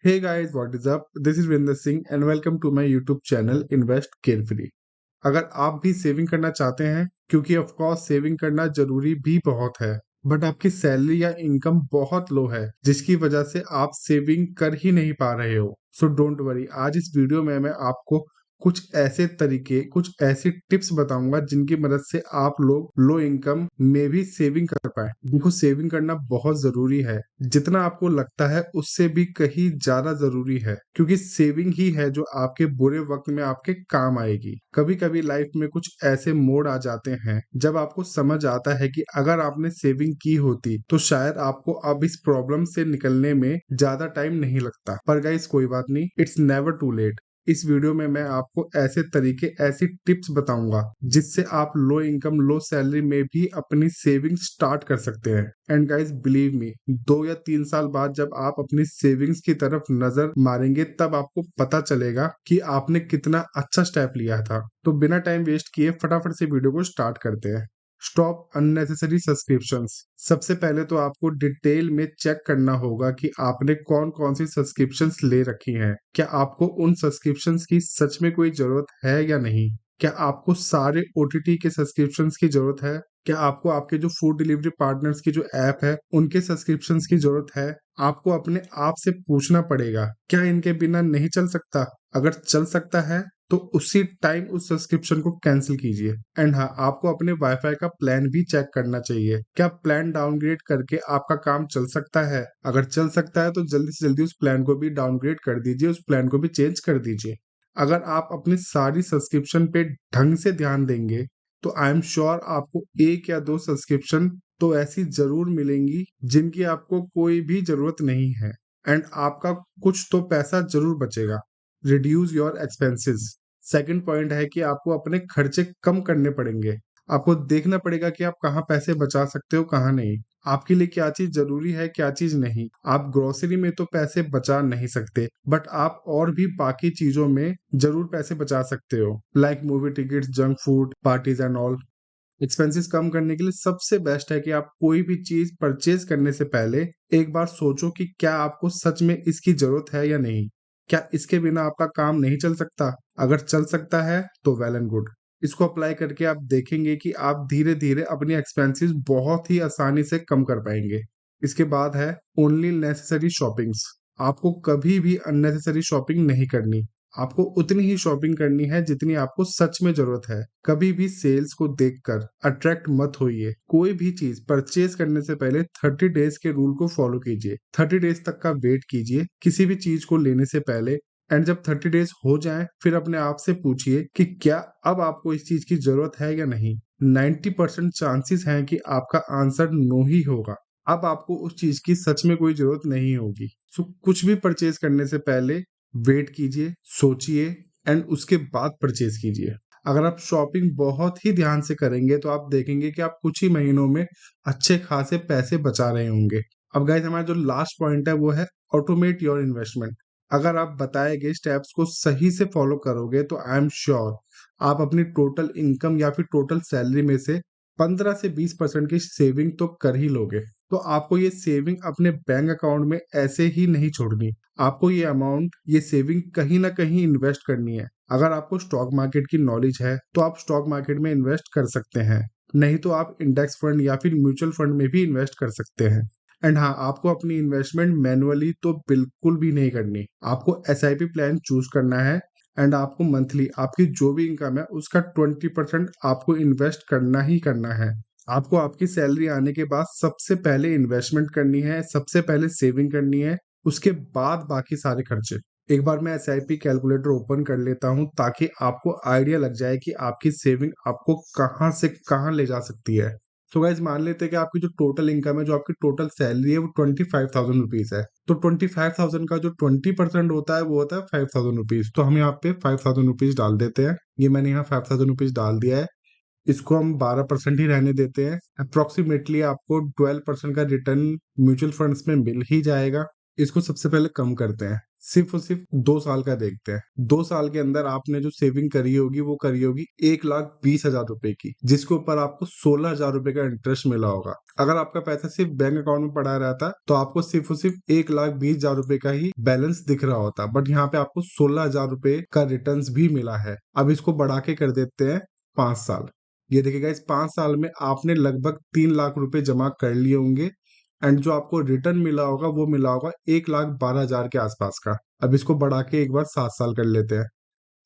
Hey guys, what is up? This is Vinder Singh and welcome to my YouTube channel Invest Carefree। अगर आप भी saving करना चाहते हैं, क्योंकि ऑफ कोर्स सेविंग करना जरूरी भी बहुत है, बट आपकी सैलरी या इनकम बहुत लो है जिसकी वजह से आप सेविंग कर ही नहीं पा रहे हो, सो डोंट वरी। आज इस वीडियो में मैं आपको कुछ ऐसे तरीके, कुछ ऐसी टिप्स बताऊंगा जिनकी मदद से आप लोग लो इनकम में भी सेविंग कर पाए। देखो, सेविंग करना बहुत जरूरी है, जितना आपको लगता है उससे भी कहीं ज्यादा जरूरी है, क्योंकि सेविंग ही है जो आपके बुरे वक्त में आपके काम आएगी। कभी कभी लाइफ में कुछ ऐसे मोड़ आ जाते हैं जब आपको समझ आता है कि अगर आपने सेविंग की होती तो शायद आपको अब इस प्रॉब्लम से निकलने में ज्यादा टाइम नहीं लगता। पर गाइस, कोई बात नहीं, इट्स नेवर टू लेट। इस वीडियो में मैं आपको ऐसे तरीके, ऐसी टिप्स बताऊंगा जिससे आप लो इनकम, लो सैलरी में भी अपनी सेविंग स्टार्ट कर सकते हैं। एंड गाइस, बिलीव मी, 2 या 3 साल बाद जब आप अपनी सेविंग्स की तरफ नजर मारेंगे तब आपको पता चलेगा कि आपने कितना अच्छा स्टेप लिया था। तो बिना टाइम वेस्ट किए फटाफट से वीडियो को स्टार्ट करते हैं। Stop unnecessary subscriptions. सबसे पहले तो आपको डिटेल में चेक करना होगा कि आपने कौन कौन सी सब्सक्रिप्शंस ले रखी हैं। क्या आपको उन सब्सक्रिप्शंस की सच में कोई जरूरत है या नहीं? क्या आपको सारे ओटीटी के सब्सक्रिप्शंस की जरूरत है? क्या आपको आपके जो फूड डिलीवरी पार्टनर्स की जो ऐप है उनके सब्सक्रिप्शंस की जरूरत है? आपको अपने आप से पूछना पड़ेगा, क्या इनके बिना नहीं चल सकता? अगर चल सकता है तो उसी टाइम उस सब्सक्रिप्शन को कैंसिल कीजिए। एंड हाँ, आपको अपने वाईफाई का प्लान भी चेक करना चाहिए। क्या प्लान डाउनग्रेड करके आपका काम चल सकता है? अगर चल सकता है तो जल्दी से जल्दी उस प्लान को भी डाउनग्रेड कर दीजिए, उस प्लान को भी चेंज कर दीजिए। अगर आप अपनी सारी सब्सक्रिप्शन पे ढंग से ध्यान देंगे तो आई एम श्योर आपको 1 या 2 सब्सक्रिप्शन तो ऐसी जरूर मिलेंगी जिनकी आपको कोई भी जरूरत नहीं है, एंड आपका कुछ तो पैसा जरूर बचेगा। Reduce your expenses. Second point है कि आपको अपने खर्चे कम करने पड़ेंगे। आपको देखना पड़ेगा कि आप कहाँ पैसे बचा सकते हो, कहाँ नहीं। आपके लिए क्या चीज जरूरी है, क्या चीज नहीं। आप ग्रोसरी में तो पैसे बचा नहीं सकते, बट आप और भी बाकी चीजों में जरूर पैसे बचा सकते हो, like movie tickets, junk food, parties and all. Expenses कम करने के लिए सबसे बेस्ट है कि आप कोई भी चीज परचेज करने से पहले एक बार सोचो कि क्या आपको सच में इसकी जरूरत है या नहीं। क्या इसके बिना आपका काम नहीं चल सकता? अगर चल सकता है तो वेल एंड गुड। इसको अप्लाई करके आप देखेंगे कि आप धीरे धीरे अपनी एक्सपेंसेस बहुत ही आसानी से कम कर पाएंगे। इसके बाद है ओनली नेसेसरी शॉपिंग्स। आपको कभी भी अननेसेसरी शॉपिंग नहीं करनी। आपको उतनी ही शॉपिंग करनी है जितनी आपको सच में जरूरत है। कभी भी सेल्स को देखकर अट्रैक्ट मत होइए। कोई भी चीज परचेज करने से पहले 30 डेज के रूल को फॉलो कीजिए। 30 डेज तक का वेट कीजिए किसी भी चीज को लेने से पहले। एंड जब 30 डेज हो जाएं, फिर अपने आप से पूछिए कि क्या अब आपको इस चीज की जरूरत है या नहीं। 90% चांसेस हैं कि आपका आंसर नो ही होगा। अब आपको उस चीज की सच में कोई जरूरत नहीं होगी। सो कुछ भी परचेज करने से पहले वेट कीजिए, सोचिए, एंड उसके बाद परचेज कीजिए। अगर आप शॉपिंग बहुत ही ध्यान से करेंगे तो आप देखेंगे कि आप कुछ ही महीनों में अच्छे खासे पैसे बचा रहे होंगे। अब गाइस, हमारा जो लास्ट पॉइंट है वो है ऑटोमेट योर इन्वेस्टमेंट। अगर आप बताए गए स्टेप्स को सही से फॉलो करोगे तो आई एम श्योर आप अपनी टोटल इनकम या फिर टोटल सैलरी में से 15 से 20% की सेविंग तो कर ही लोगे। तो आपको ये सेविंग अपने बैंक अकाउंट में ऐसे ही नहीं छोड़नी। आपको ये अमाउंट, ये सेविंग कहीं ना कहीं इन्वेस्ट करनी है। अगर आपको स्टॉक मार्केट की नॉलेज है तो आप स्टॉक मार्केट में इन्वेस्ट कर सकते हैं, नहीं तो आप इंडेक्स फंड या फिर म्यूचुअल फंड में भी इन्वेस्ट कर सकते हैं। एंड हाँ, आपको अपनी इन्वेस्टमेंट मैनुअली तो बिल्कुल भी नहीं करनी। आपको एसआईपी प्लान चूज करना है, एंड आपको मंथली आपकी जो भी इनकम है उसका 20% आपको इन्वेस्ट करना ही करना है। आपको आपकी सैलरी आने के बाद सबसे पहले इन्वेस्टमेंट करनी है, सबसे पहले सेविंग करनी है, उसके बाद बाकी सारे खर्चे। एक बार मैं एसआईपी कैलकुलेटर ओपन कर लेता हूं ताकि आपको आइडिया लग जाए कि आपकी सेविंग आपको कहां से कहां ले जा सकती है। तो गाइज, मान लेते हैं कि आपकी जो टोटल इनकम है, जो आपकी टोटल सैलरी है वो 25,000 रुपीज है। तो 25,000 का जो 20% होता है वो होता है 5,000 रुपीज। तो हम यहाँ पे 5,000 रुपीज डाल देते हैं। ये मैंने यहाँ 5,000 रुपीज डाल दिया है। इसको हम 12% ही रहने देते हैं। अप्रोक्सीमेटली आपको 12% का रिटर्न म्यूचुअल फंड्स में मिल ही जाएगा। इसको सबसे पहले कम करते हैं। सिर्फ और सिर्फ 2 साल का देखते हैं। 2 साल के अंदर आपने जो सेविंग करी होगी वो करी होगी 1,20,000 रुपए की, जिसके ऊपर आपको 16,000 रुपए का इंटरेस्ट मिला होगा। अगर आपका पैसा सिर्फ बैंक अकाउंट में पड़ा रहता तो आपको सिर्फ और सिर्फ 1,20,000 रुपए का ही बैलेंस दिख रहा होता, बट यहाँ पे आपको 16,000 रुपए का रिटर्न भी मिला है। अब इसको बढ़ा के कर देते हैं 5 साल। ये देखिएगा, इस 5 साल में आपने लगभग 3 लाख रुपए जमा कर लिए होंगे एंड जो आपको रिटर्न मिला होगा वो मिला होगा 1,12,000 के आसपास का। अब इसको बढ़ा के एक बार 7 साल कर लेते हैं।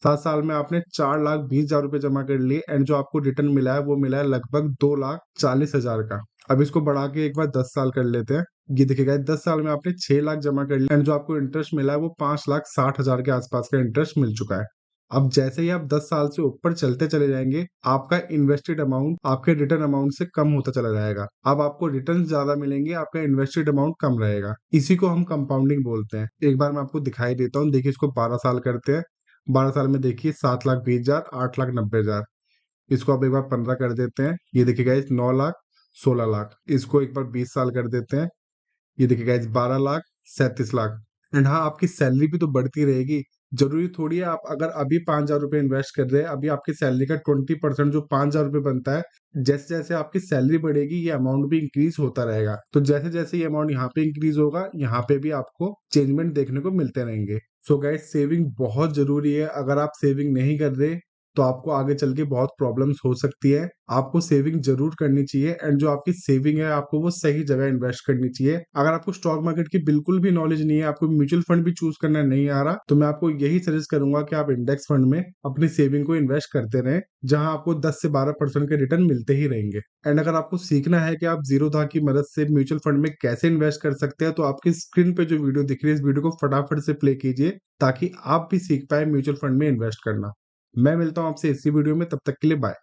7 साल में आपने 4,20,000 रुपए जमा कर लिए एंड जो आपको रिटर्न मिला है वो मिला है लगभग 2,40,000 का। अब इसको बढ़ा के एक बार 10 साल कर लेते हैं। ये देखिएगा, 10 साल में आपने 6 लाख जमा कर लिया एंड जो आपको इंटरेस्ट मिला है वो 5,60,000 के आसपास का इंटरेस्ट मिल चुका है। अब जैसे ही आप 10 साल से ऊपर चलते चले जाएंगे, आपका इन्वेस्टेड अमाउंट आपके रिटर्न अमाउंट से कम होता चला जाएगा। अब आपको रिटर्न ज्यादा मिलेंगे, आपका इन्वेस्टेड अमाउंट कम रहेगा। इसी को हम कंपाउंडिंग बोलते हैं। एक बार मैं आपको दिखाई देता हूँ, देखिए इसको 12 साल करते हैं। 12 साल में देखिए 7,20,000, 8,90,000। इसको आप एक बार 15 कर देते हैं। ये देखिएगा इस 9 लाख, 16 लाख। इसको एक बार 20 साल कर देते हैं। ये देखिएगा इस 12 लाख, 37 लाख। एंड हाँ, आपकी सैलरी भी तो बढ़ती रहेगी। जरूरी थोड़ी है आप अगर अभी 5,000 रुपए इन्वेस्ट कर रहे हैं, अभी आपकी सैलरी का 20% जो 5,000 रुपए बनता है, जैसे जैसे आपकी सैलरी बढ़ेगी ये अमाउंट भी इंक्रीज होता रहेगा। तो जैसे जैसे ये अमाउंट यहाँ पे इंक्रीज होगा, यहाँ पे भी आपको चेंजमेंट देखने को मिलते रहेंगे। सो गाइस, सेविंग बहुत जरूरी है। अगर आप सेविंग नहीं कर रहे तो आपको आगे चल के बहुत प्रॉब्लम्स हो सकती है। आपको सेविंग जरूर करनी चाहिए एंड जो आपकी सेविंग है आपको वो सही जगह इन्वेस्ट करनी चाहिए। अगर आपको स्टॉक मार्केट की बिल्कुल भी नॉलेज नहीं है, आपको म्यूचुअल फंड भी चूज करना नहीं आ रहा, तो मैं आपको यही सजेस्ट करूंगा कि आप इंडेक्स फंड में अपनी सेविंग को इन्वेस्ट करते रहें, जहां आपको 10 से 12% के रिटर्न मिलते ही रहेंगे। एंड अगर आपको सीखना है कि आप जीरो धा की मदद से म्यूचुअल फंड में कैसे इन्वेस्ट कर सकते हैं, तो आपकी स्क्रीन पे जो वीडियो दिख रही है इस वीडियो को फटाफट से प्ले कीजिए ताकि आप भी सीख पाए म्यूचुअल फंड में इन्वेस्ट करना। मैं मिलता हूं आपसे इसी वीडियो में, तब तक के लिए बाय।